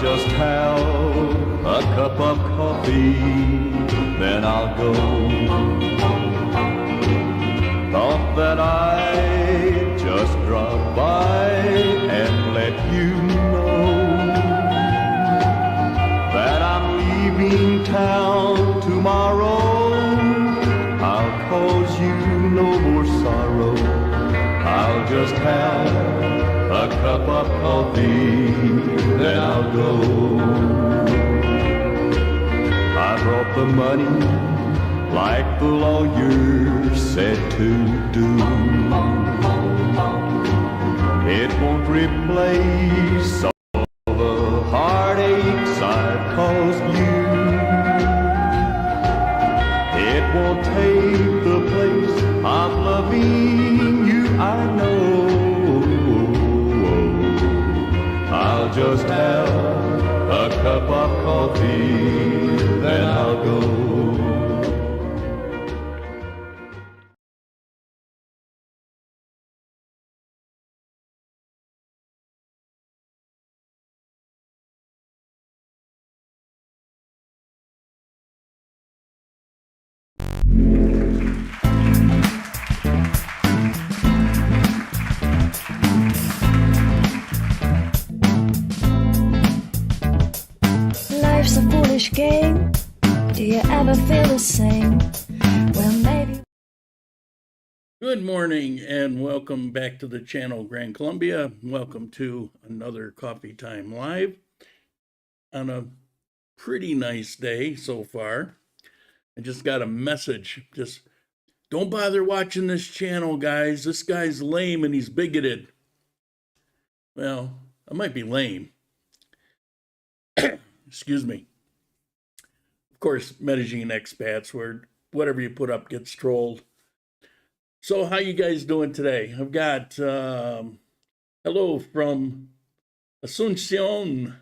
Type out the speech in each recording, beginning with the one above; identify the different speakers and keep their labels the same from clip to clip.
Speaker 1: just have a cup of coffee, then I'll go. Thought that I'd just drop by and let you know that I'm leaving town tomorrow. I'll cause you no more sorrow. I'll just have a cup of coffee, then I'll go. I brought the money like the lawyer said to do. It won't replace all the heartaches I've caused you. It won't take the place of loving you, I know. I'll just have a cup of coffee, then I'll go.
Speaker 2: Life's a foolish game. Do you ever feel the same? Well, maybe.
Speaker 3: Good morning and welcome back to the channel, Grand Columbia. Welcome to another Coffee Time Live on a pretty nice day so far. I just got a message. Just don't bother watching this channel, guys. This guy's lame and he's bigoted. Well, I might be lame. Excuse me. Of course, Medellin expats, where whatever you put up gets trolled. So how you guys doing today? I've got hello from Asuncion.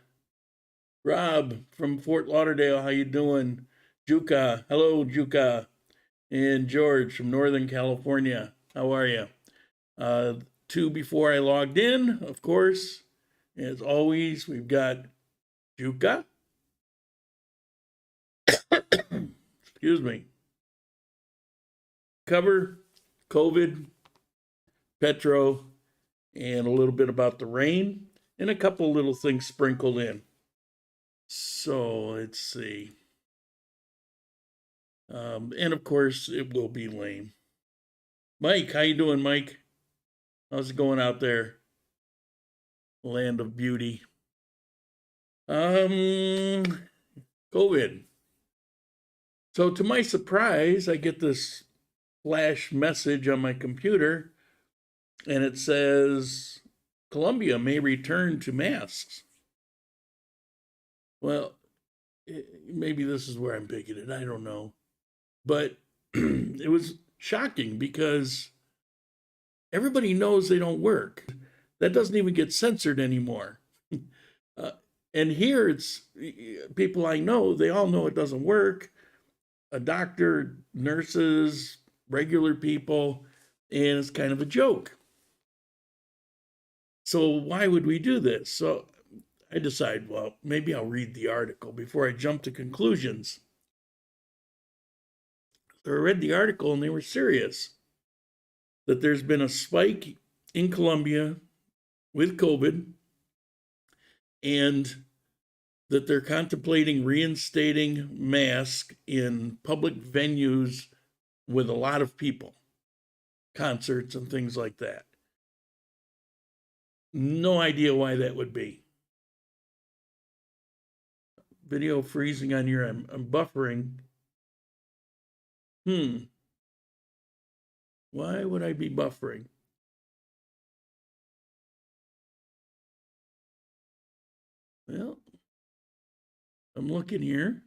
Speaker 3: Rob from Fort Lauderdale, how you doing? Juka, hello Juka. And George from Northern California, how are you? Two before I logged in, of course. As always, we've got Juka. Excuse me. Cover COVID, Petro, and a little bit about the rain, and a couple little things sprinkled in. So let's see. And of course, it will be lame. Mike, how you doing, Mike? How's it going out there? Land of beauty. COVID. So to my surprise, I get this flash message on my computer, and it says, Colombia may return to masks. Well, maybe this is where I'm bigoted. I don't know. But it was shocking because everybody knows they don't work. That doesn't even get censored anymore. And here it's people I know, they all know it doesn't work. A doctor, nurses, regular people, and it's kind of a joke. So why would we do this? So I decide, well, maybe I'll read the article before I jump to conclusions. So I read the article and they were serious that there's been a spike in Colombia with COVID and that they're contemplating reinstating masks in public venues with a lot of people, concerts and things like that. No idea why that would be. Video freezing on your, I'm buffering. Why would I be buffering? Well, I'm looking here,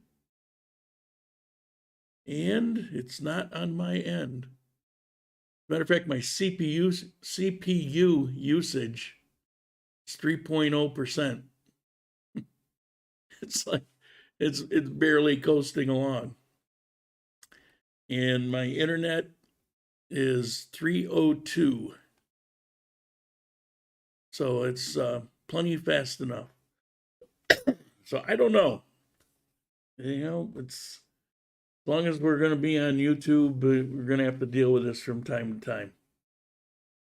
Speaker 3: and it's not on my end. Matter of fact, my CPU usage is 3.0%. It's like it's barely coasting along. And my internet is 302. So it's plenty fast enough. So I don't know. You know, it's as long as we're going to be on YouTube, we're going to have to deal with this from time to time.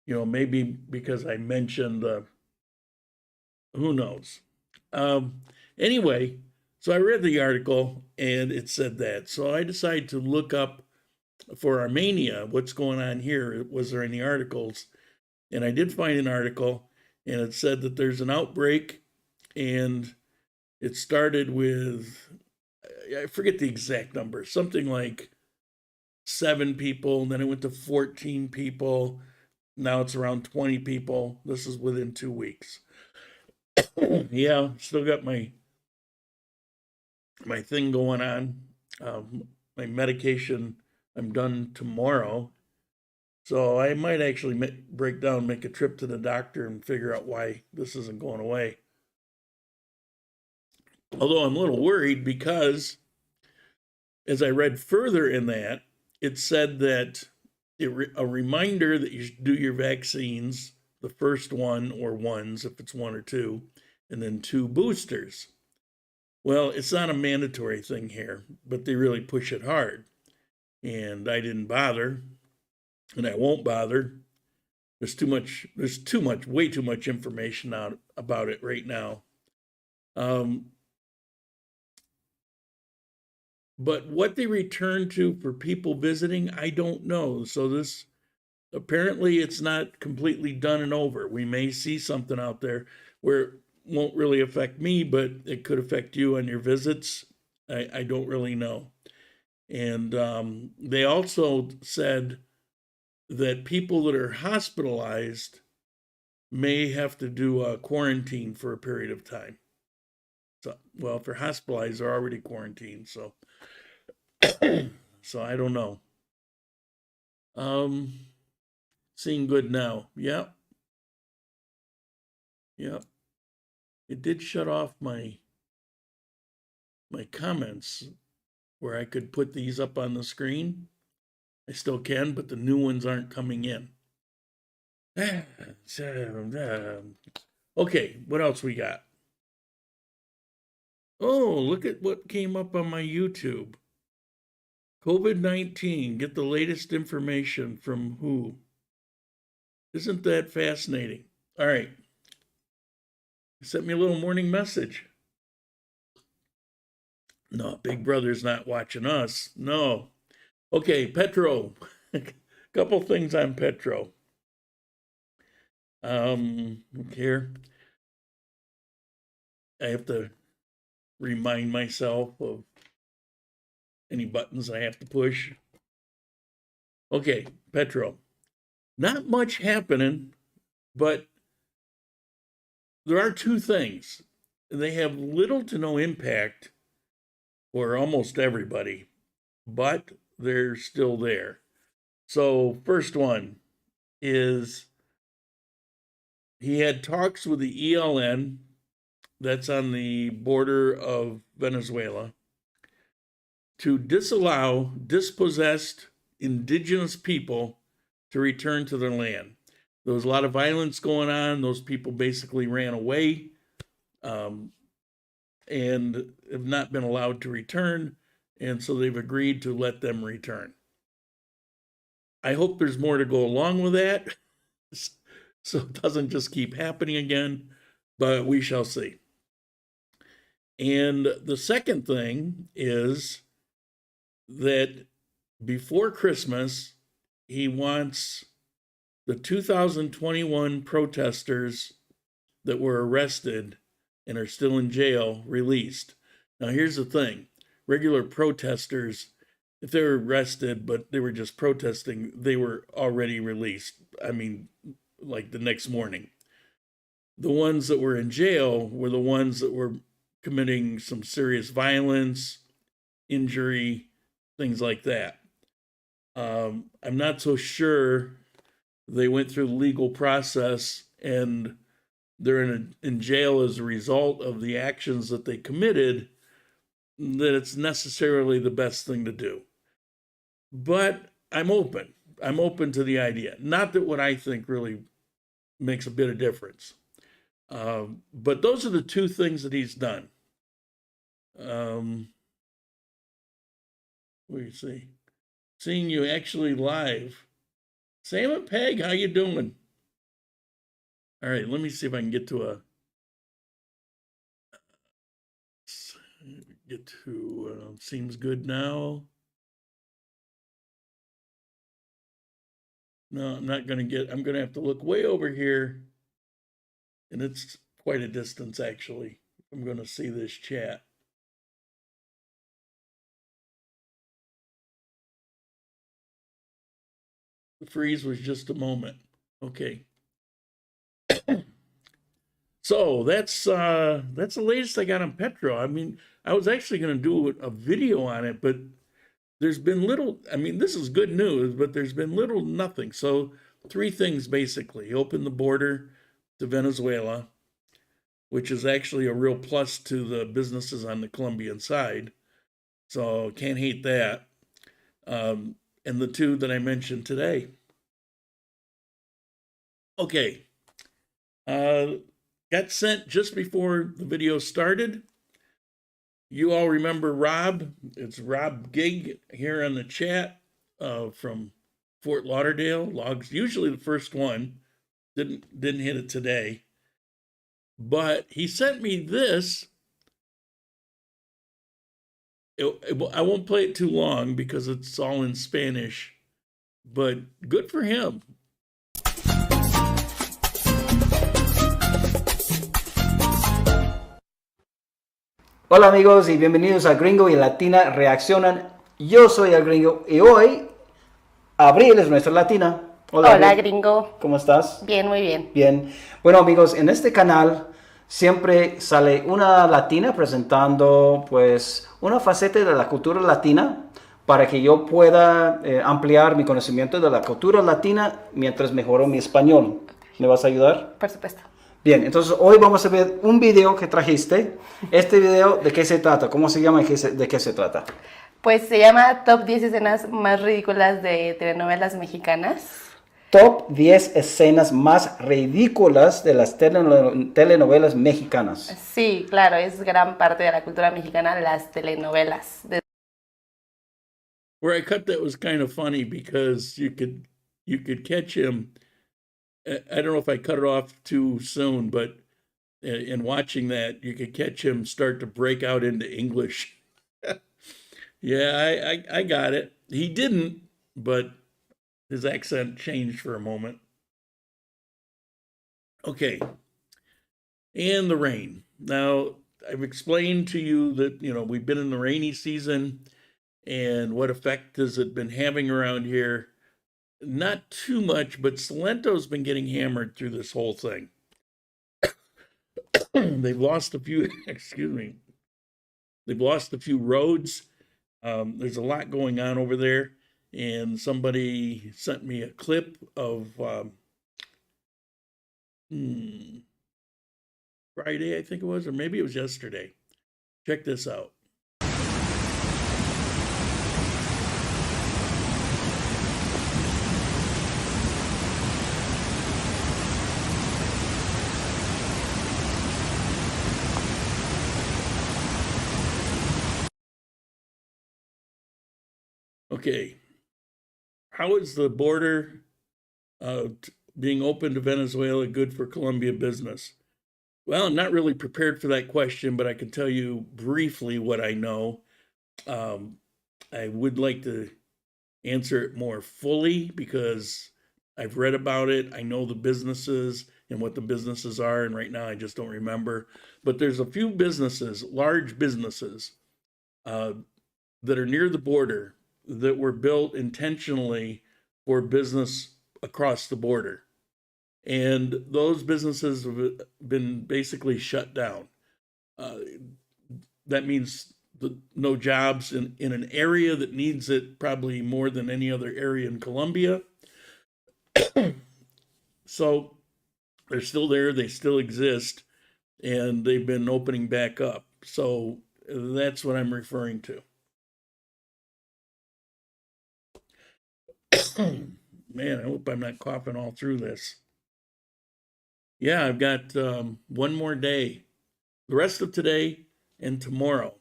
Speaker 3: You know, maybe because I mentioned, who knows? Anyway, so I read the article and it said that. So I decided to look up for Armenia, what's going on here. Was there any articles? And I did find an article, and it said that there's an outbreak, and it started with, I forget the exact number, something like 7 people, and then it went to 14 people. Now it's around 20 people. This is within 2 weeks. Yeah, still got my thing going on. My medication, I'm done tomorrow. So I might actually break down, make a trip to the doctor and figure out why this isn't going away. Although I'm a little worried because as I read further in that, it said that a reminder that you should do your vaccines, the first one or ones, if it's 1 or 2, and then 2 boosters. Well, it's not a mandatory thing here, but they really push it hard. And I didn't bother, and I won't bother. There's way too much information out about it right now. But what they return to for people visiting, I don't know. So this, apparently it's not completely done and over. We may see something out there where it won't really affect me, but it could affect you on your visits. I don't really know. And they also said that people that are hospitalized may have to do a quarantine for a period of time. So, well, if they're hospitalized, they're already quarantined. So, so I don't know. Seeing good now. Yep. Yep. It did shut off my comments where I could put these up on the screen. I still can, but the new ones aren't coming in. Okay, what else we got? Oh, look at what came up on my YouTube. COVID-19, get the latest information from who? Isn't that fascinating? All right. Sent me a little morning message. No, Big Brother's not watching us. No. Okay, Petro. Couple things on Petro. Here. I have to remind myself of any buttons I have to push. Okay, Petro. Not much happening, but there are 2 things. They have little to no impact for almost everybody, but they're still there. So first one is he had talks with the ELN, that's on the border of Venezuela, to disallow dispossessed indigenous people to return to their land. There was a lot of violence going on. Those people basically ran away and have not been allowed to return. And so they've agreed to let them return. I hope there's more to go along with that, so it doesn't just keep happening again, but we shall see. And the second thing is that before Christmas, he wants the 2021 protesters that were arrested and are still in jail released. Now, here's the thing. Regular protesters, if they were arrested, but they were just protesting, they were already released. I mean, like the next morning. The ones that were in jail were the ones that were committing some serious violence, injury, things like that. I'm not so sure they went through the legal process and they're in jail as a result of the actions that they committed, that it's necessarily the best thing to do. But I'm open. I'm open to the idea. Not that what I think really makes a bit of difference. But those are the 2 things that he's done. What do you see? Seeing you actually live. Sam and Peg, how you doing? All right, let me see if I can get to seems good now. No, I'm not going to I'm going to have to look way over here. And it's quite a distance, actually. I'm going to see this chat. The freeze was just a moment. Okay. So that's the latest I got on Petro. I mean, I was actually going to do a video on it, but there's been little. I mean, this is good news, but there's been little nothing. So 3 things basically: open the border to Venezuela, which is actually a real plus to the businesses on the Colombian side. So can't hate that. And the 2 that I mentioned today. Okay. Got sent just before the video started. You all remember Rob. It's Rob Gig here on the chat from Fort Lauderdale. Logs usually the first one. Didn't hit it today. But he sent me this. I won't play it too long because it's all in Spanish. But good for him.
Speaker 4: Hola amigos y bienvenidos a Gringo y Latina Reaccionan. Yo soy el Gringo y hoy Abril es nuestra Latina.
Speaker 5: Hola
Speaker 4: Abril.
Speaker 5: Gringo.
Speaker 4: ¿Cómo estás?
Speaker 5: Bien, muy bien.
Speaker 4: Bien. Bueno amigos, en este canal siempre sale una latina presentando pues una faceta de la cultura latina para que yo pueda ampliar mi conocimiento de la cultura latina mientras mejoro mi español. ¿Me vas a ayudar?
Speaker 5: Por supuesto.
Speaker 4: Bien, entonces hoy vamos a ver un video que trajiste. Este video, ¿de qué se trata? ¿Cómo se llama y de qué se trata?
Speaker 5: Pues se llama Top 10 escenas más ridículas de telenovelas mexicanas.
Speaker 4: Top 10 escenas más ridículas de las telenovelas mexicanas.
Speaker 5: Sí, claro, es gran parte de la cultura mexicana, las telenovelas.
Speaker 3: Where I cut that was kind of funny because you could catch him. I don't know if I cut it off too soon, but in watching that, you could catch him start to break out into English. Yeah, I got it. He didn't, but his accent changed for a moment. Okay. And the rain. Now, I've explained to you that, we've been in the rainy season and what effect has it been having around here. Not too much, but Salento's been getting hammered through this whole thing. They've lost a few, excuse me. They've lost a few roads. There's a lot going on over there. And somebody sent me a clip of Friday, I think it was, or maybe it was yesterday. Check this out. Okay, how is the border being open to Venezuela good for Colombia business? Well, I'm not really prepared for that question, but I can tell you briefly what I know. I would like to answer it more fully because I've read about it. I know the businesses and what the businesses are, and right now I just don't remember. But there's a few businesses, large businesses, that are near the border that were built intentionally for business across the border. And those businesses have been basically shut down. That means no jobs in an area that needs it probably more than any other area in Colombia. So they're still there, they still exist, and they've been opening back up. So that's what I'm referring to. Man, I hope I'm not coughing all through this. Yeah, I've got one more day. The rest of today and tomorrow.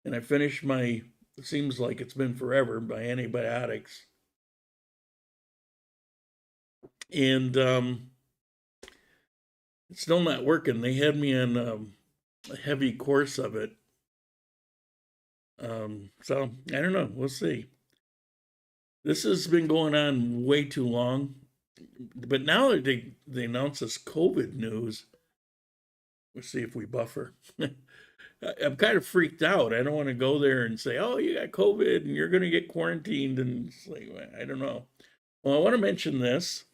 Speaker 3: and I finished my, it seems like it's been forever, by antibiotics. And it's still not working. They had me on a heavy course of it. So I don't know. We'll see. This has been going on way too long. But now that they announced this COVID news, let's see if we buffer. I'm kind of freaked out. I don't want to go there and say, oh, you got COVID and you're going to get quarantined. And it's like, I don't know. Well, I want to mention this.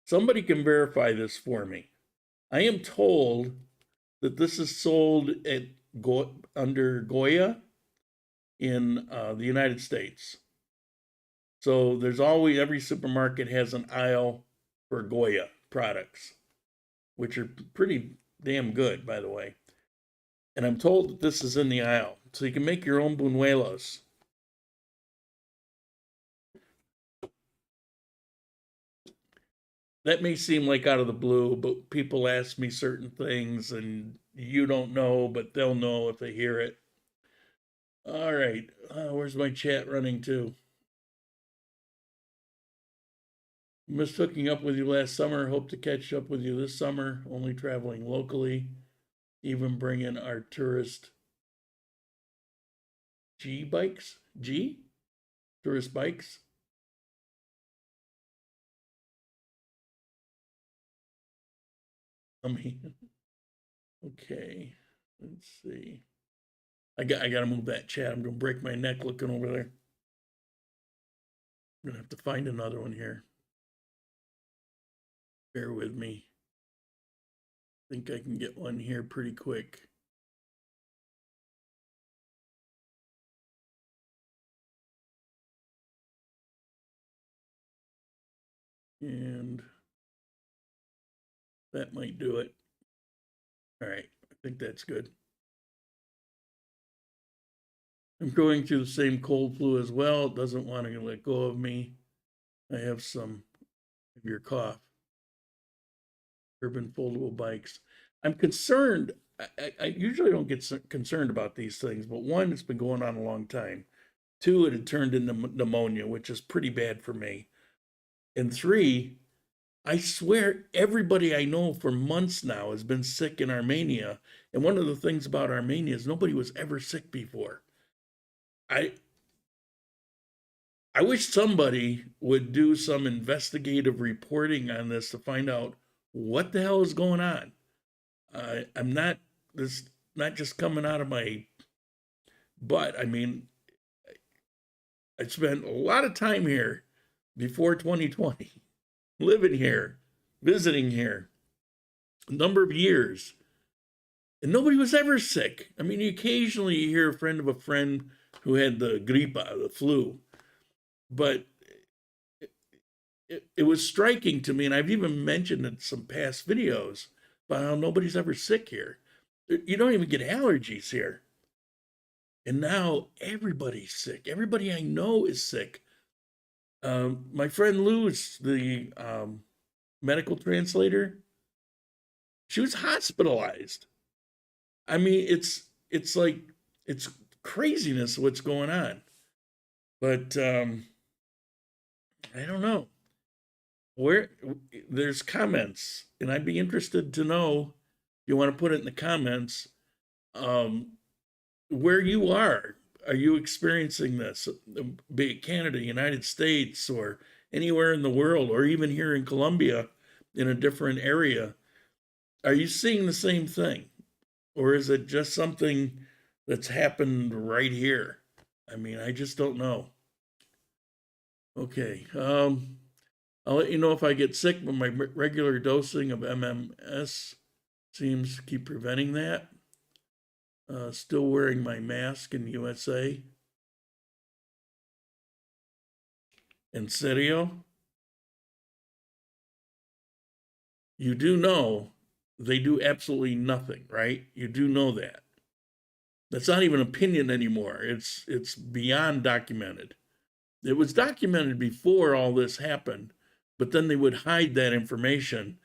Speaker 3: Somebody can verify this for me. I am told that this is sold at under Goya in the United States. So there's always, every supermarket has an aisle for Goya products, which are pretty damn good, by the way. And I'm told that this is in the aisle. So you can make your own buñuelos. That may seem like out of the blue, but people ask me certain things and you don't know, but they'll know if they hear it. All right. Where's my chat running to? Missed hooking up with you last summer. Hope to catch up with you this summer. Only traveling locally. Even bringing our tourist bikes? Tourist bikes? Okay. Let's see. I gotta move that chat. I'm gonna break my neck looking over there. I'm gonna have to find another one here. Bear with me. I think I can get one here pretty quick. And that might do it. All right, I think that's good. I'm going through the same cold flu as well. It doesn't want to let go of me. I have some of your cough. Urban foldable bikes. I'm concerned. I usually don't get concerned about these things, but one, it's been going on a long time. Two, it had turned into pneumonia, which is pretty bad for me. And three, I swear everybody I know for months now has been sick in Armenia. And one of the things about Armenia is nobody was ever sick before. I wish somebody would do some investigative reporting on this to find out what the hell is going on. I'm not, this not just coming out of my butt. I mean, I spent a lot of time here before 2020, living here, visiting here, a number of years, and nobody was ever sick. I mean, occasionally you hear a friend of a friend who had the gripa, the flu, but it was striking to me, and I've even mentioned in some past videos about how nobody's ever sick here. You don't even get allergies here. And now everybody's sick. Everybody I know is sick. My friend Luz, the medical translator, she was hospitalized. I mean, it's like, it's craziness what's going on. But I don't know. Where there's comments, and I'd be interested to know if you want to put it in the comments, where you are. Are you experiencing this, be it Canada, United States, or anywhere in the world, or even here in Colombia in a different area? Are you seeing the same thing? Or is it just something that's happened right here? I mean, I just don't know. Okay. I'll let you know if I get sick, but my regular dosing of MMS seems to keep preventing that. Still wearing my mask in USA. En serio? You do know they do absolutely nothing, right? You do know that. That's not even opinion anymore. It's beyond documented. It was documented before all this happened, but then they would hide that information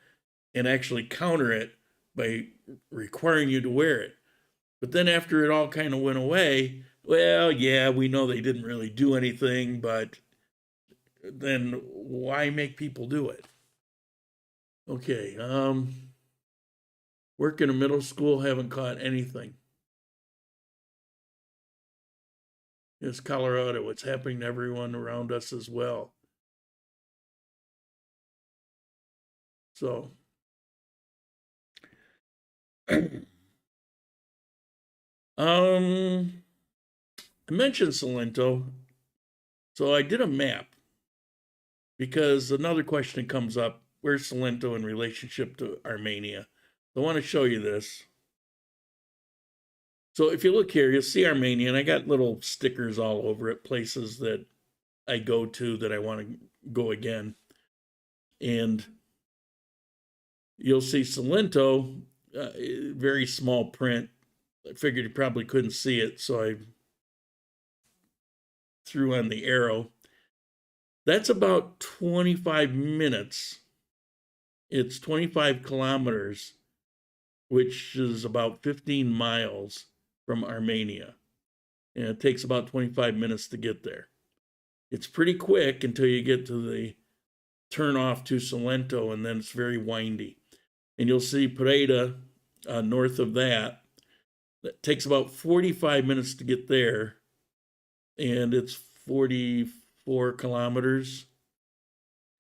Speaker 3: and actually counter it by requiring you to wear it. But then after it all kind of went away, well, yeah, we know they didn't really do anything, but then why make people do it? Okay, work in a middle school, haven't caught anything. It's Colorado. It's happening to everyone around us as well. So, I mentioned Salento, so I did a map because another question comes up: where's Salento in relationship to Armenia? So I want to show you this. So if you look here, you'll see Armenia, and I got little stickers all over it, places that I go to that I want to go again. And you'll see Salento, very small print. I figured you probably couldn't see it, so I threw on the arrow. That's about 25 minutes. It's 25 kilometers, which is about 15 miles from Armenia. And it takes about 25 minutes to get there. It's pretty quick until you get to the turn off to Salento, and then it's very windy. And you'll see Pareda north of that. That takes about 45 minutes to get there, and it's 44 kilometers.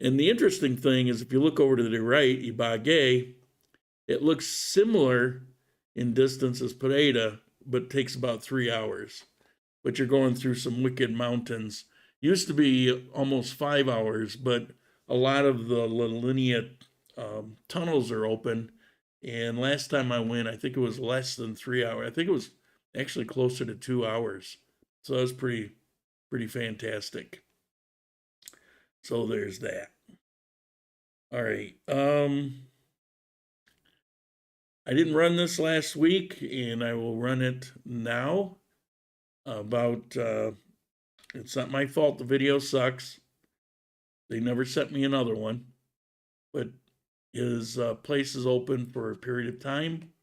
Speaker 3: And the interesting thing is, if you look over to the right, Ibagué, it looks similar in distance as Pareda, but takes about 3 hours. But you're going through some wicked mountains. Used to be almost 5 hours, but a lot of the La Linea tunnels are open. And last time I went, I think it was less than 3 hours. I think it was actually closer to 2 hours. So that was pretty fantastic. So there's that. All right. I didn't run this last week, and I will run it now. It's not my fault the video sucks. They never sent me another one. But his place is open for a period of time.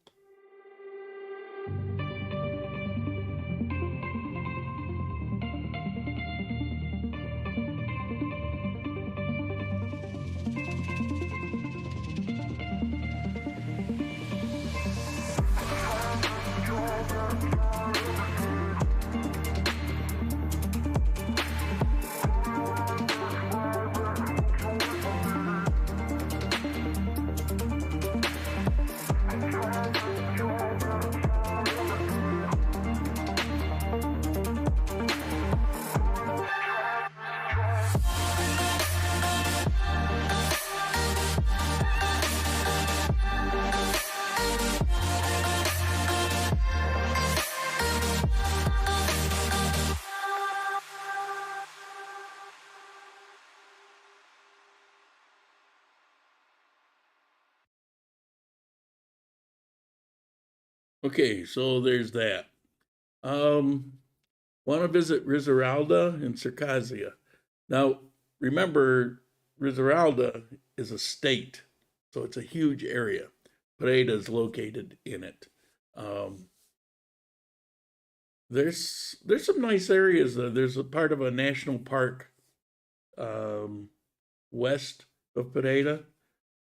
Speaker 3: Okay, so there's that. Want to visit Risaralda and Circassia. Now, remember, Risaralda is a state, so it's a huge area. Pareda is located in it. There's some nice areas. There's a part of a national park west of Pareda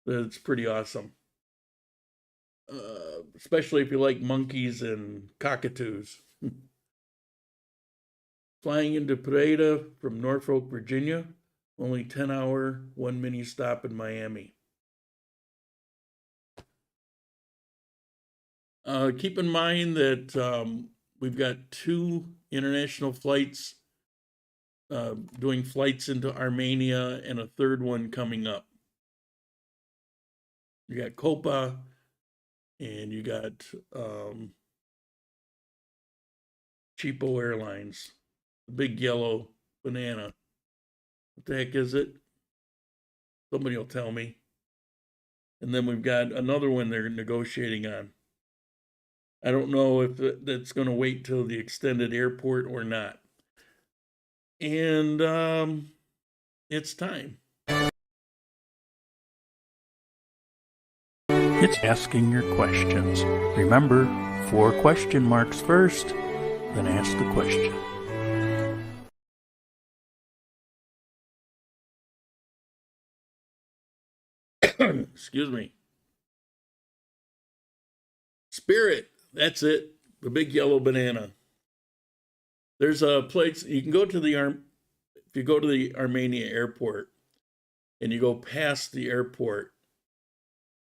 Speaker 3: that's pretty awesome. Especially if you like monkeys and cockatoos. Flying into Pareda from Norfolk, Virginia, only 10-hour, 1 mini stop in Miami. Keep in mind that we've got 2 international flights doing flights into Armenia, and a third one coming up. You got Copa, and you got Cheapo Airlines, the big yellow banana. What the heck is it? Somebody will tell me. And then we've got another one they're negotiating on. I don't know if that's going to wait till the extended airport or not. And it's time. asking your questions. Remember, 4 question marks first, then ask the question. Excuse me. Spirit, that's it. The big yellow banana. There's a place you can go to if you go to the Armenia airport and you go past the airport,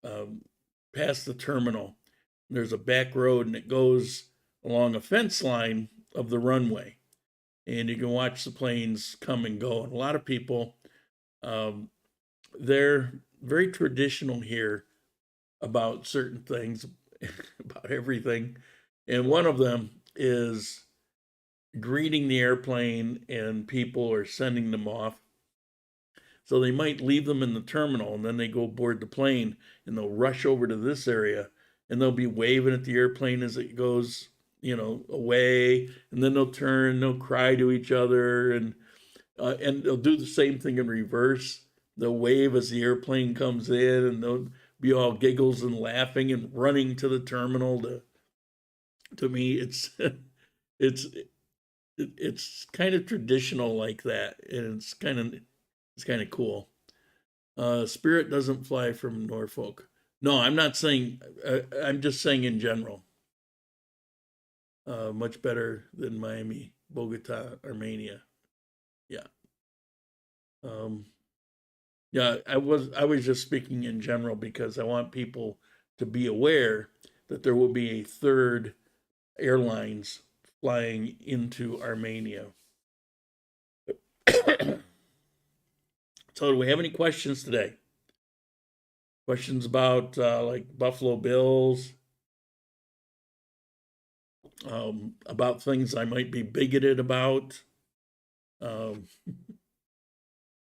Speaker 3: past the terminal, there's a back road and it goes along a fence line of the runway, and you can watch the planes come and go. And a lot of people, they're very traditional here about certain things, about everything. And one of them is greeting the airplane, and people are sending them off. So they might leave them in the terminal, and then they go board the plane, and they'll rush over to this area, and they'll be waving at the airplane as it goes, away, and then they'll turn, they'll cry to each other, and they'll do the same thing in reverse. They'll wave as the airplane comes in, and they'll be all giggles and laughing and running to the terminal. To me, it's kind of traditional like that, and it's kind of cool. Spirit doesn't fly from Norfolk. No, I'm not saying. I'm just saying in general. Much better than Miami, Bogota, Armenia. Yeah. Yeah, I was just speaking in general because I want people to be aware that there will be a third airlines flying into Armenia. So do we have any questions today? Questions about like Buffalo Bills, about things I might be bigoted about,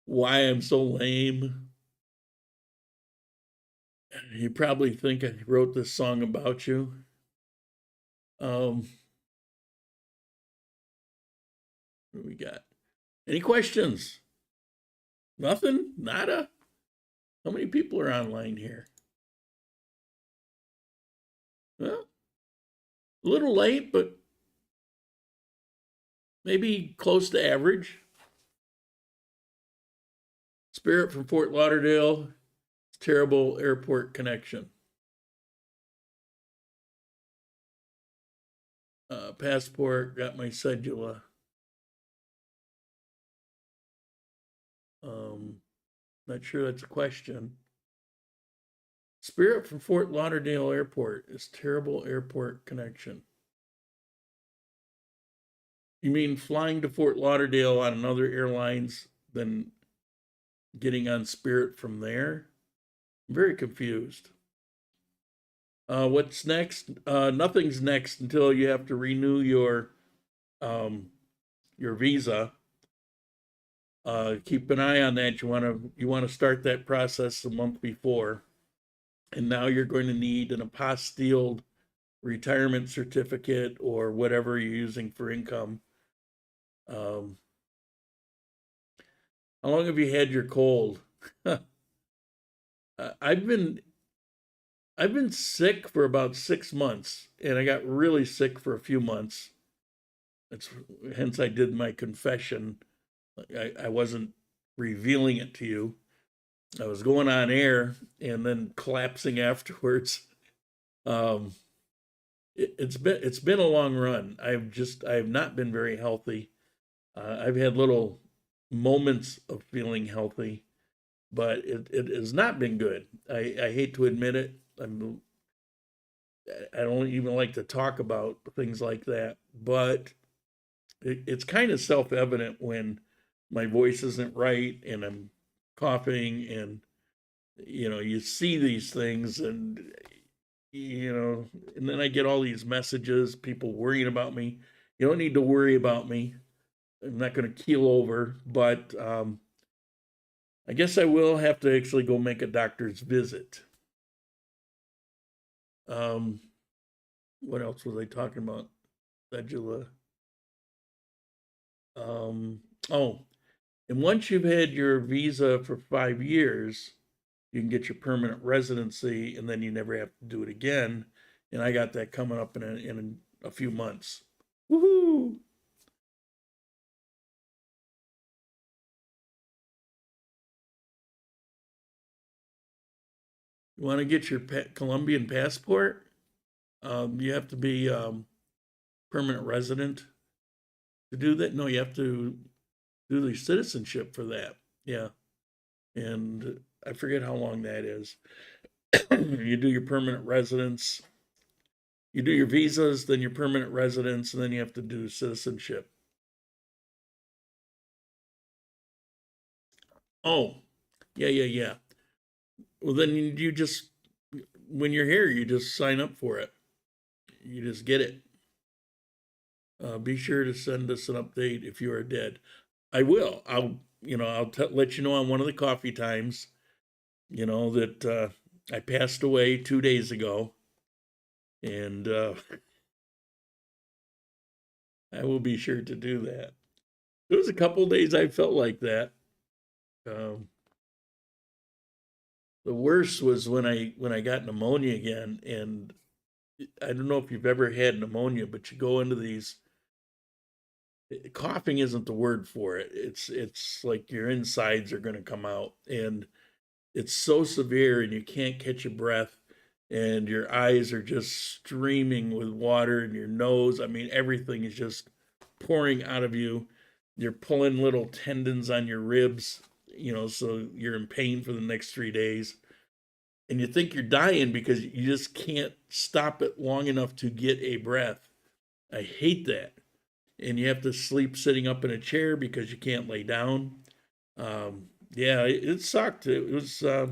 Speaker 3: why I'm so lame. You probably think I wrote this song about you. What do we got? Any questions? Nothing? Nada? How many people are online here? Well, a little late, but maybe close to average. Spirit from Fort Lauderdale. Terrible airport connection. Passport, got my cedula. Not sure that's a question. Spirit from Fort Lauderdale Airport is terrible airport connection. You mean flying to Fort Lauderdale on another airlines than getting on Spirit from there? I'm very confused. What's next? Nothing's next until you have to renew your visa. Keep an eye on that. You want to start that process a month before. And now you're going to need an apostilled retirement certificate or whatever you're using for income. How long have you had your cold? I've been sick for about 6 months, and I got really sick for a few months. Hence I did my confession. I wasn't revealing it to you. I was going on air and then collapsing afterwards. It's been a long run. I have not been very healthy. I've had little moments of feeling healthy, but it has not been good. I hate to admit it. I don't even like to talk about things like that, but it's kind of self-evident when my voice isn't right and I'm coughing, and you see these things, and and then I get all these messages, people worrying about me. You don't need to worry about me. I'm not going to keel over, but I guess I will have to actually go make a doctor's visit. What else was I talking about? Cedula. Oh, and once you've had your visa for 5 years, you can get your permanent residency, and then you never have to do it again. And I got that coming up in a few months. Woohoo! You want to get your Colombian passport? You have to be permanent resident to do that. No, you have to do the citizenship for that. Yeah. And I forget how long that is. You do your permanent residence, you do your visas, then your permanent residence, and then you have to do citizenship. Oh, yeah. Well, then you just, when you're here, you just sign up for it. You just get it. Be sure to send us an update if you are dead. I will. I'll let you know on one of the coffee times, that I passed away 2 days ago. And I will be sure to do that. There was a couple days I felt like that. The worst was when I got pneumonia again, and I don't know if you've ever had pneumonia, but you go into these. Coughing isn't the word for it. It's like your insides are going to come out, and it's so severe, and you can't catch your breath, and your eyes are just streaming with water, and your nose. I mean, everything is just pouring out of you. You're pulling little tendons on your ribs, so you're in pain for the next 3 days. And you think you're dying because you just can't stop it long enough to get a breath. I hate that. And you have to sleep sitting up in a chair because you can't lay down. Yeah, it sucked. It was, a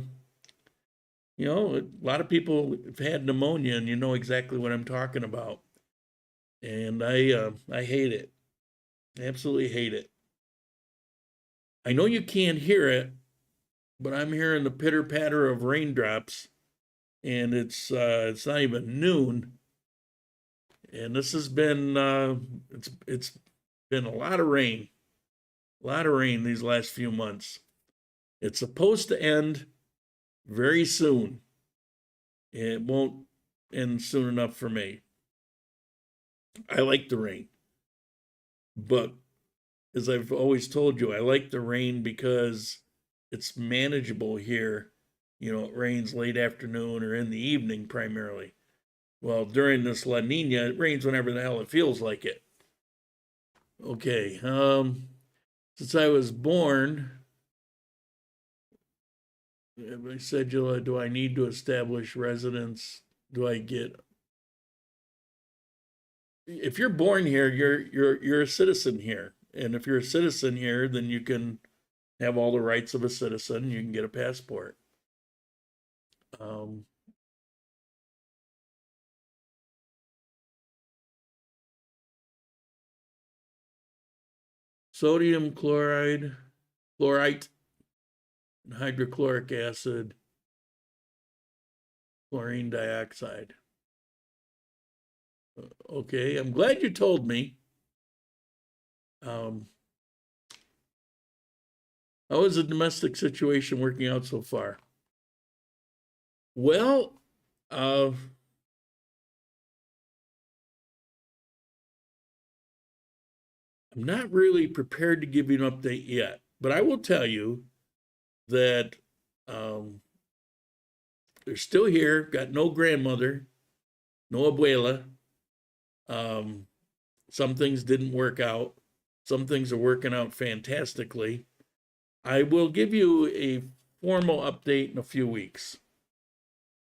Speaker 3: lot of people have had pneumonia, and you know exactly what I'm talking about. And I hate it. I absolutely hate it. I know you can't hear it, but I'm hearing the pitter patter of raindrops, and it's not even noon. And this has been it's been a lot of rain these last few months. It's supposed to end very soon. It won't end soon enough for me. I like the rain, but as I've always told you, I like the rain because it's manageable here. It rains late afternoon or in the evening primarily. Well, during this La Nina, it rains whenever the hell it feels like it. Okay, since I was born, I said, do I need to establish residence? Do I get? If you're born here, you're a citizen here, and if you're a citizen here, then you can have all the rights of a citizen. You can get a passport. Sodium chloride, and hydrochloric acid, chlorine dioxide. Okay, I'm glad you told me. How is the domestic situation working out so far? Well, I'm not really prepared to give you an update yet, but I will tell you that they're still here, got no grandmother, no abuela. Some things didn't work out. Some things are working out fantastically. I will give you a formal update in a few weeks.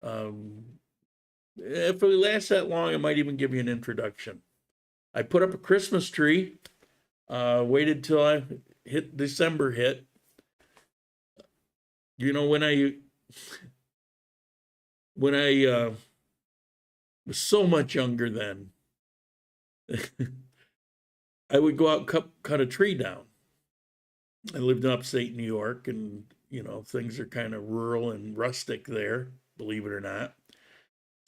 Speaker 3: If it lasts that long, I might even give you an introduction. I put up a Christmas tree. Waited till I hit December hit. When I was so much younger then, I would go out and cut a tree down. I lived in upstate New York, and things are kind of rural and rustic there, believe it or not.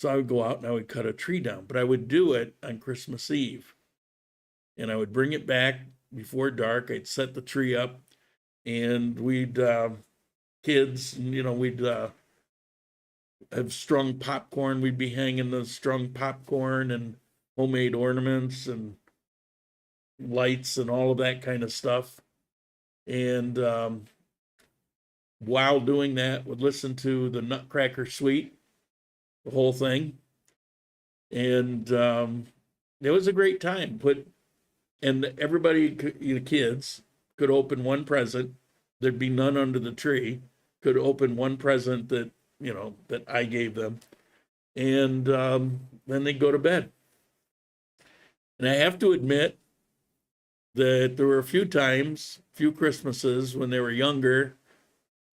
Speaker 3: So I would go out and I would cut a tree down, but I would do it on Christmas Eve. And I would bring it back before dark. I'd set the tree up, and we'd kids, and, we'd have strung popcorn. We'd be hanging the strung popcorn and homemade ornaments and lights and all of that kind of stuff. And while doing that, would listen to the Nutcracker Suite, the whole thing. And it was a great time. And everybody, kids, could open one present. There'd be none under the tree. Could open one present that, that I gave them. And then they'd go to bed. And I have to admit that there were a few times, few Christmases when they were younger,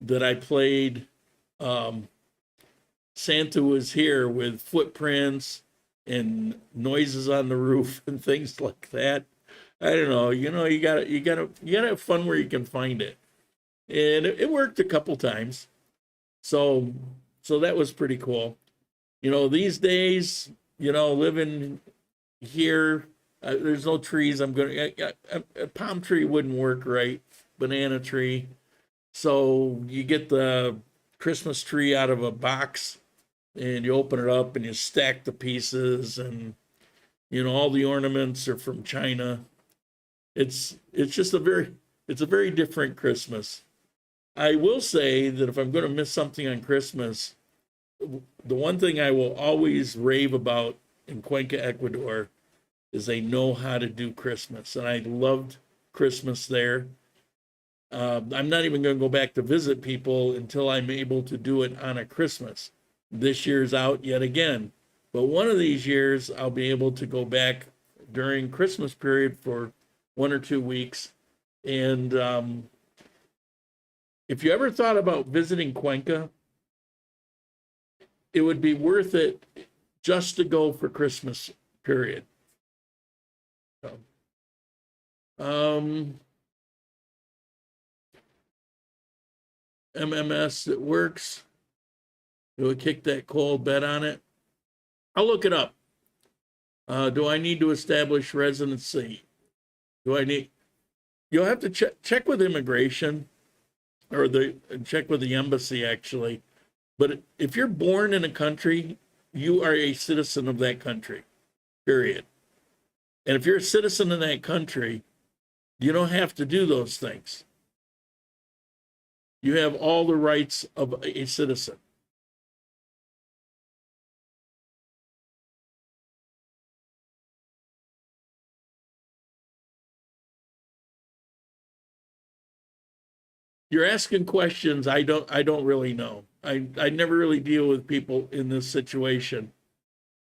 Speaker 3: that I played Santa Was Here with footprints and noises on the roof and things like that. I don't know, you gotta have fun where you can find it. And it worked a couple times. So that was pretty cool. These days, living here, there's no trees. A palm tree wouldn't work right. Banana tree. So you get the Christmas tree out of a box and you open it up and you stack the pieces, and all the ornaments are from China. It's just a very different Christmas. I will say that if I'm going to miss something on Christmas, the one thing I will always rave about in Cuenca, Ecuador, is they know how to do Christmas. And I loved Christmas there. I'm not even going to go back to visit people until I'm able to do it on a Christmas. This year's out yet again. But one of these years, I'll be able to go back during Christmas period for 1 or 2 weeks. And if you ever thought about visiting Cuenca, it would be worth it just to go for Christmas period. MMS that works. Do I kick that cold bet on it? I'll look it up. Do I need to establish residency? You'll have to check with immigration, or check with the embassy actually. But if you're born in a country, you are a citizen of that country, period. And if you're a citizen of that country, you don't have to do those things. You have all the rights of a citizen. You're asking questions I don't really know. I never really deal with people in this situation.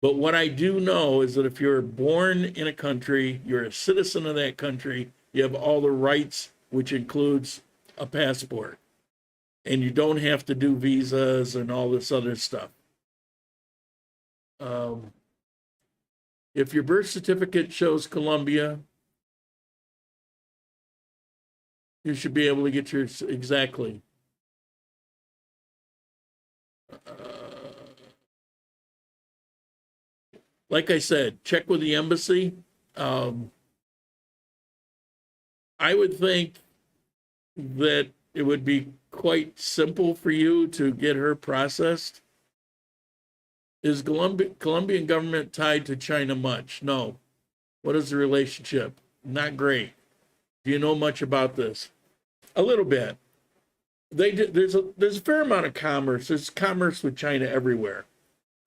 Speaker 3: But what I do know is that if you're born in a country, you're a citizen of that country, you have all the rights, which includes a passport. And you don't have to do visas and all this other stuff. If your birth certificate shows Colombia, you should be able to get your, exactly. Like I said, check with the embassy. I would think that it would be quite simple for you to get her processed. Is Colombian government tied to China much? No. What is the relationship? Not great. Do you know much about this? A little bit. There's a fair amount of commerce. There's commerce with China everywhere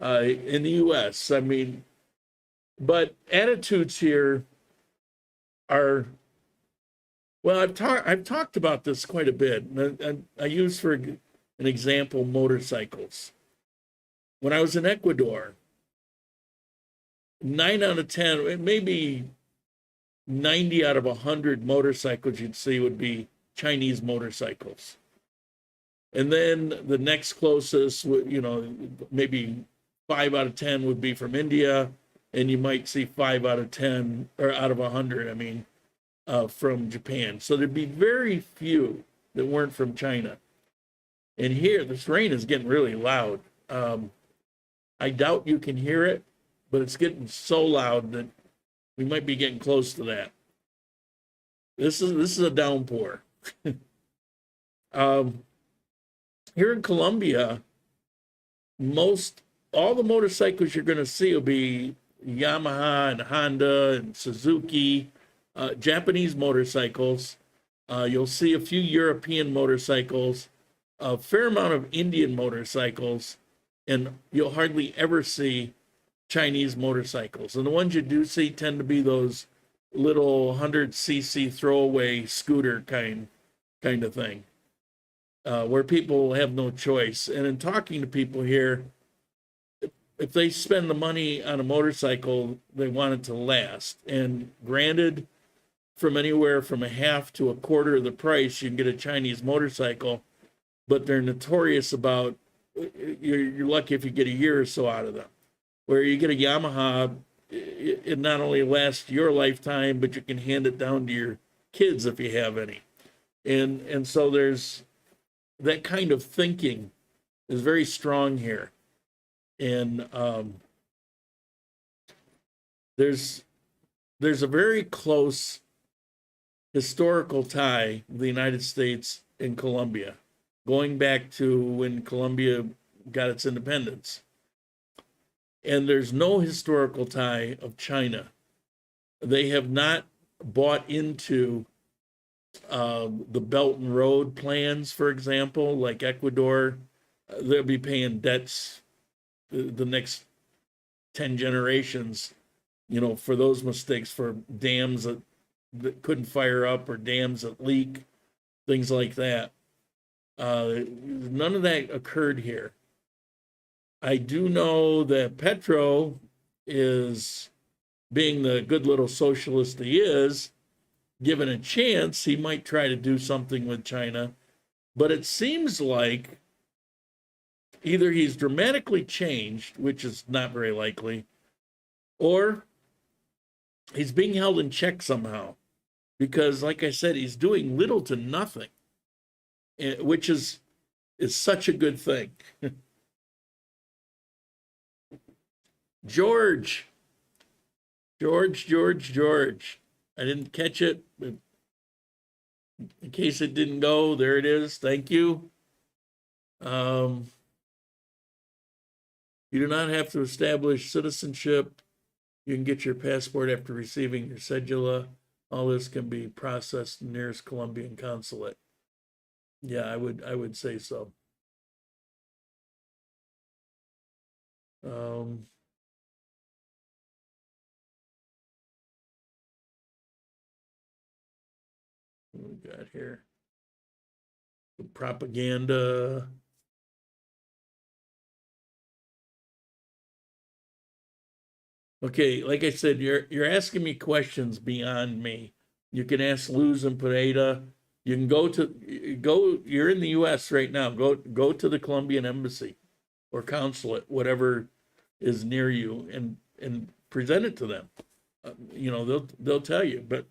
Speaker 3: in the U.S. I mean, but attitudes here are, well, I've talked about this quite a bit. And I use for an example motorcycles. When I was in Ecuador, 9 out of 10, maybe 90 out of 100 motorcycles you'd see would be Chinese motorcycles. And then the next closest, maybe 5 out of 10 would be from India, and you might see 5 out of 10, or out of 100, from Japan. So there'd be very few that weren't from China. And here, this rain is getting really loud. I doubt you can hear it, but it's getting so loud that we might be getting close to that. This is a downpour. here in Colombia, all the motorcycles you're going to see will be Yamaha and Honda and Suzuki, Japanese motorcycles. You'll see a few European motorcycles, a fair amount of Indian motorcycles, and you'll hardly ever see Chinese motorcycles. And the ones you do see tend to be those little 100cc throwaway scooter kind of thing, where people have no choice. And in talking to people here, if they spend the money on a motorcycle, they want it to last. And granted, from anywhere from a half to a quarter of the price, you can get a Chinese motorcycle, but they're notorious about, you're lucky if you get a year or so out of them. Where you get a Yamaha, it not only lasts your lifetime, but you can hand it down to your kids if you have any. And so there's that kind of thinking is very strong here. And there's a very close historical tie of the United States and Colombia, going back to when Colombia got its independence. And there's no historical tie of China. They have not bought into the Belt and Road plans, for example, like Ecuador. They'll be paying debts the next 10 generations, for those mistakes, for dams that couldn't fire up or dams that leak, things like that. None of that occurred here. I do know that Petro is, being the good little socialist he is, given a chance, he might try to do something with China. But it seems like either he's dramatically changed, which is not very likely, or he's being held in check somehow. Because, like I said, he's doing little to nothing, which is such a good thing. George. I didn't catch it, but in case it didn't go, there it is. Thank you. You do not have to establish citizenship. You can get your passport after receiving your cedula. All this can be processed in the nearest Colombian consulate. Yeah, I would say so. What we got here? The propaganda. Okay, like I said, you're asking me questions beyond me. You can ask Luz and Pineda. You can go. You're in the U.S. right now. Go to the Colombian embassy or consulate, whatever is near you, and present it to them. They'll tell you. But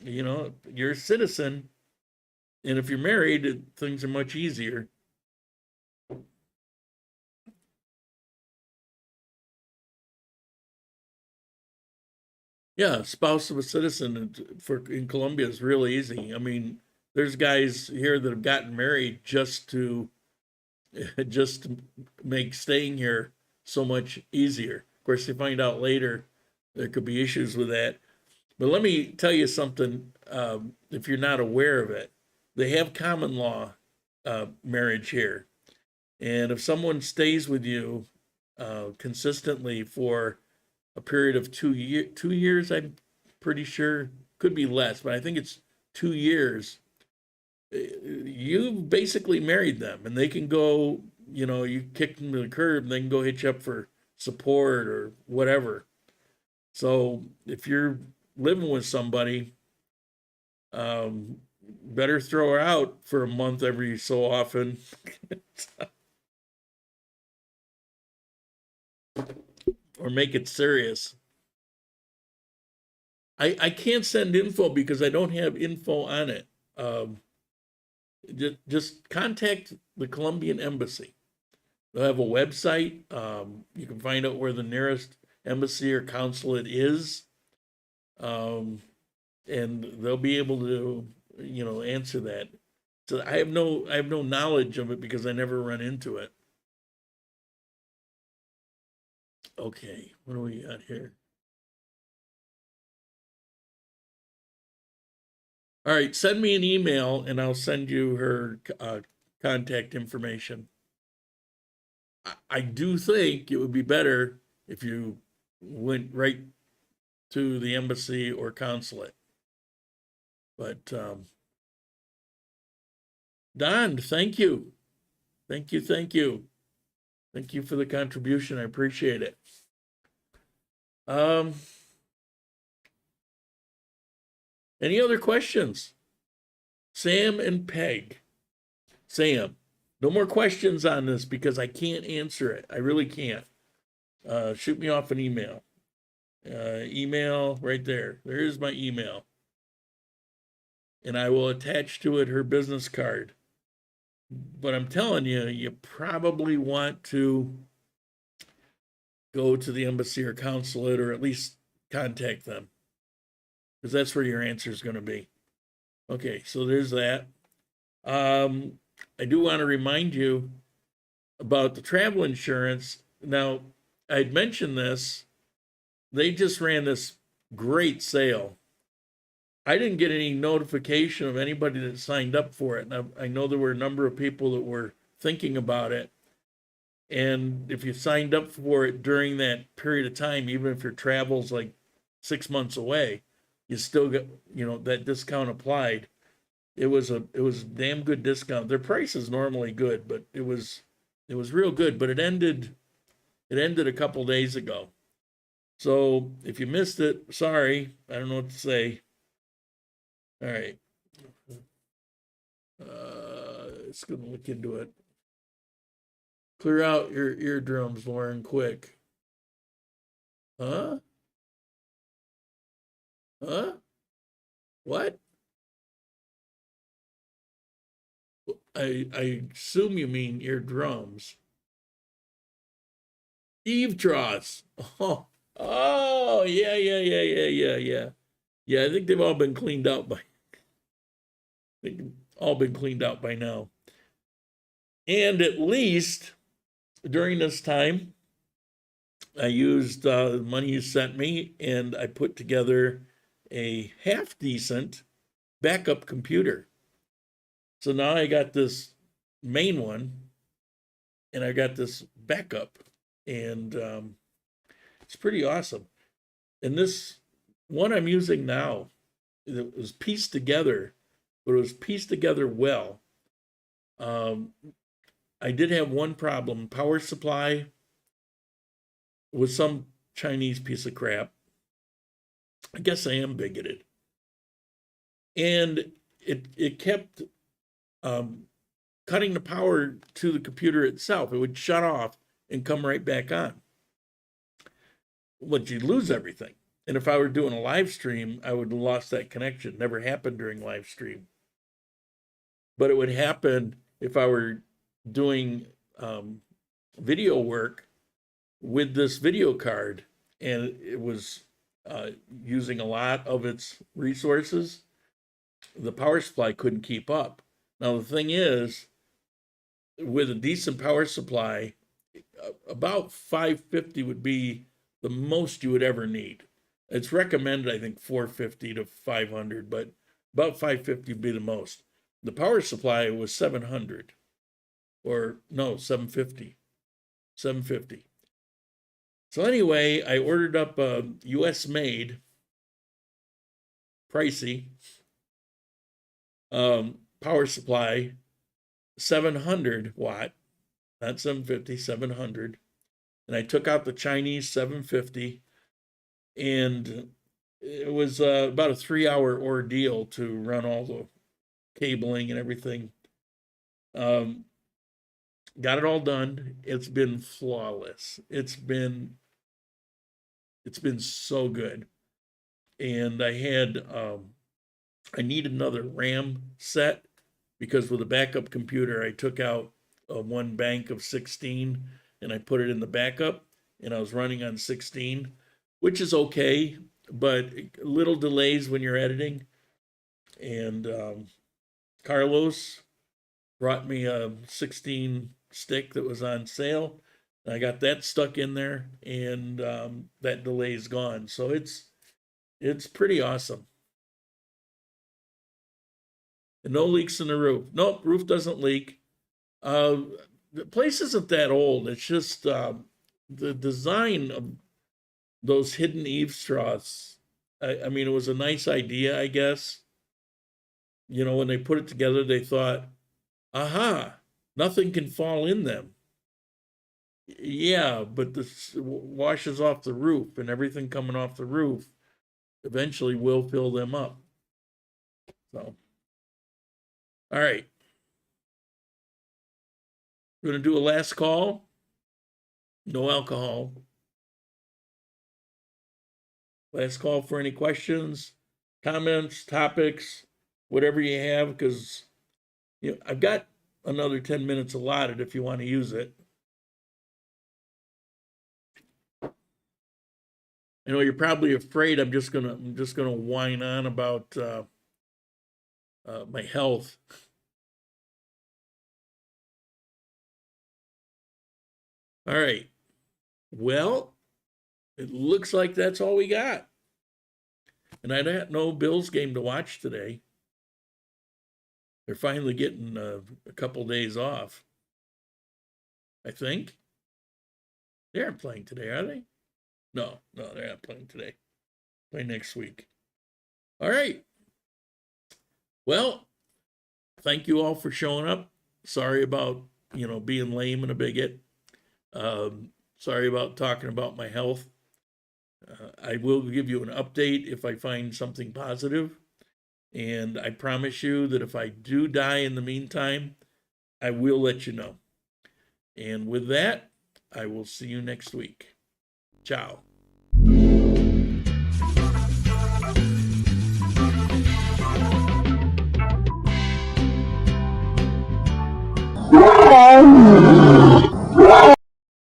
Speaker 3: you're a citizen, and if you're married, things are much easier. Yeah, spouse of a citizen in Colombia is really easy. I mean, there's guys here that have gotten married just to make staying here so much easier. Of course, you find out later there could be issues with that. But let me tell you something, if you're not aware of it. They have common law marriage here. And if someone stays with you consistently for a period of 2 years, I'm pretty sure, could be less, but I think it's 2 years, you basically married them, and they can go, you kick them to the curb, and they can go hit you up for support or whatever. So if you're living with somebody, better throw her out for a month every so often. Or make it serious. I can't send info because I don't have info on it. Just contact the Colombian embassy. They'll have a website. You can find out where the nearest embassy or consulate is. And they'll be able to, answer that. So I have no knowledge of it because I never run into it. Okay, what do we got here? All right, send me an email and I'll send you her contact information. I do think it would be better if you went right to the embassy or consulate. But Don, thank you. Thank you, thank you. Thank you for the contribution. I appreciate it. Any other questions? Sam and Peg. Sam, no more questions on this because I can't answer it. I really can't. Shoot me off an email. Email right there. There's my email. And I will attach to it her business card. But I'm telling you, you probably want to go to the embassy or consulate or at least contact them, because that's where your answer is going to be. Okay, so there's that. I do want to remind you about the travel insurance. Now, I'd mentioned this. They just ran this great sale. I didn't get any notification of anybody that signed up for it. Now, I know there were a number of people that were thinking about it. And if you signed up for it during that period of time, even if your travel's like 6 months away, you still get, you know, that discount applied. It was a damn good discount. Their price is normally good, but it was real good. But it ended a couple days ago. So if you missed it, sorry, I don't know what to say. All right. It's gonna look into it. Clear out your eardrums, Lauren, quick. Huh? Huh? What? I assume you mean eardrums. Eve Dross. Oh, yeah. Yeah, I think they've all been cleaned out by. They've all been cleaned out by now. And at least during this time, I used the money you sent me, and I put together a half decent backup computer. So now I got this main one, and I got this backup, and it's pretty awesome. And this one I'm using now, it was pieced together, but it was pieced together well. I did have one problem. Power supply was some Chinese piece of crap. I guess I am bigoted. And it kept cutting the power to the computer itself. It would shut off and come right back on. Well, you'd lose everything. And if I were doing a live stream, I would have lost that connection. Never happened during live stream. But it would happen if I were doing video work with this video card, and it was using a lot of its resources. The power supply couldn't keep up. Now, the thing is, with a decent power supply, about 550 would be the most you would ever need. It's recommended, I think, 450 to 500, but about 550 would be the most. The power supply was 700, or no, 750. 750. So anyway, I ordered up a US made, pricey, power supply, 700 watt, not 750, 700. And I took out the Chinese 750, and it was about a 3-hour ordeal to run all the cabling and everything. Got it all done. It's been flawless. It's been so good. And I had I need another RAM set, because with a backup computer, I took out one bank of 16 and I put it in the backup, and I was running on 16, which is okay, but little delays when you're editing. And Carlos, brought me a 16 stick that was on sale. I got that stuck in there, and that delay's gone. So it's pretty awesome. And no leaks in the roof. Nope, roof doesn't leak. The place isn't that old. It's just the design of those hidden eaves troughs. I mean, it was a nice idea, I guess. You know, when they put it together, they thought, aha, nothing can fall in them. Yeah, but this washes off the roof, and everything coming off the roof eventually will fill them up. So, all right. We're going to do a last call. No alcohol. Last call for any questions, comments, topics, whatever you have, because you know, I've got another 10 minutes allotted if you want to use it. I know you're probably afraid I'm just gonna whine on about my health. All right. Well, it looks like that's all we got. And I got no Bills game to watch today. They're finally getting a couple days off. I think. They aren't playing today, are they? No, they're not playing today. Play next week. All right. Well, thank you all for showing up. Sorry about, being lame and a bigot. Sorry about talking about my health. I will give you an update if I find something positive. And I promise you that if I do die in the meantime, I will let you know. And with that, I will see you next week. Ciao.
Speaker 6: Wow.